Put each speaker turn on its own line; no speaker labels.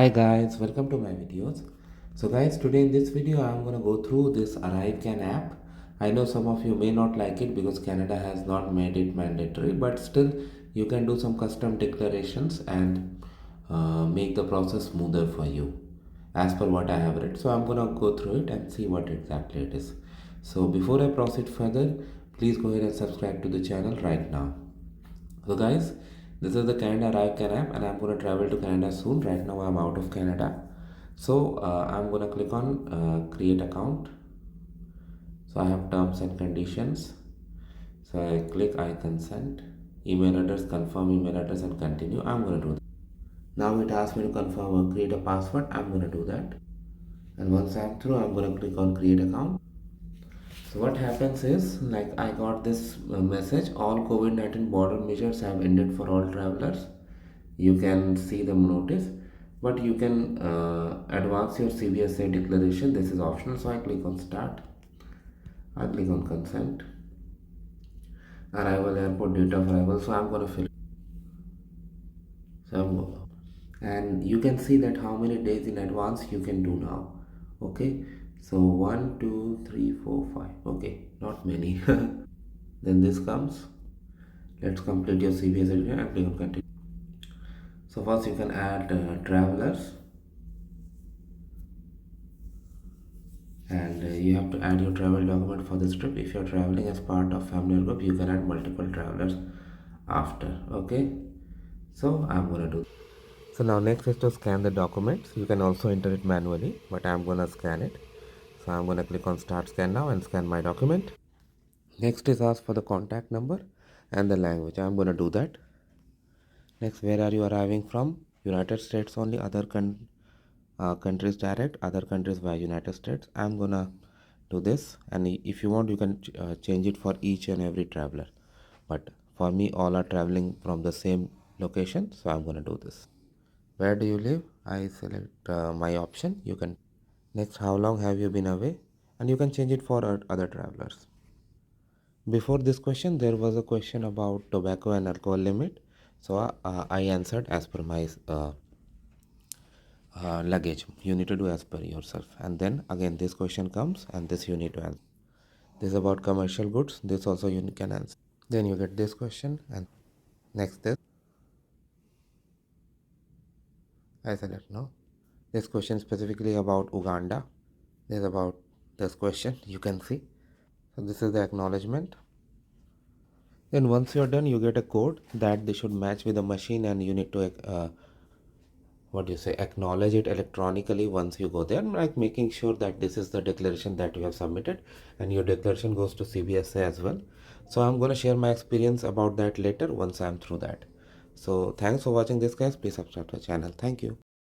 Hi guys, welcome to my videos. So guys, today in this video I'm gonna go through this ArriveCan app. I know some of you may not like it because Canada has not made it mandatory, but still you can do some custom declarations and make the process smoother for you as per what I have read. So I'm gonna go through it and see what exactly it is. So before I proceed further, please go ahead and subscribe to the channel right now. So guys, this is the Canada ArriveCan app and I'm going to travel to Canada soon. Right now I'm out of Canada. So I'm going to click on create account. So I have terms and conditions. So I click I consent. Email address, confirm email address and continue. I'm going to do that. Now it asks me to confirm or create a password. I'm going to do that. And once I'm through, I'm going to click on create account. So what happens is, like, I got this message, all COVID-19 border measures have ended for all travelers. You can see the notice, but you can advance your CBSA declaration. This is optional. So I click on start. I click on consent. Arrival, airport, date of arrival. So I'm gonna fill it. And you can see that how many days in advance you can do now. Okay, so 1 2 3 4 5. Okay, not many. Then this comes. Let's complete your CBSA and click on continue. So first you can add travelers, and you have to add your travel document for this trip. If you're traveling as part of family or group, you can add multiple travelers after. Okay, so I'm gonna do. So now next is to scan the documents. You can also enter it manually, but I'm gonna scan it. So I'm gonna click on start scan now and scan my document. Next is ask for the contact number and the language. I'm gonna do that. Next, where are you arriving from? United States only. Other countries direct. Other countries via United States. I'm gonna do this, and if you want, you can change it for each and every traveler. But for me, all are traveling from the same location, so I'm gonna do this. Where do you live? I select my option. You can. Next, how long have you been away? And you can change it for other travelers. Before this question, there was a question about tobacco and alcohol limit. So I answered as per my luggage. You need to do as per yourself. And then again, this question comes and this you need to answer. This is about commercial goods. This also you can answer. Then you get this question and next this. I select no. This question specifically about Uganda. This is about this question. You can see. So this is the acknowledgement. Then once you're done, you get a code that they should match with the machine, and you need to what do you say, acknowledge it electronically once you go there, like making sure that this is the declaration that you have submitted, and your declaration goes to CBSA as well. So I'm going to share my experience about that later once I'm through that. So thanks for watching this guys. Please subscribe to the channel. Thank you.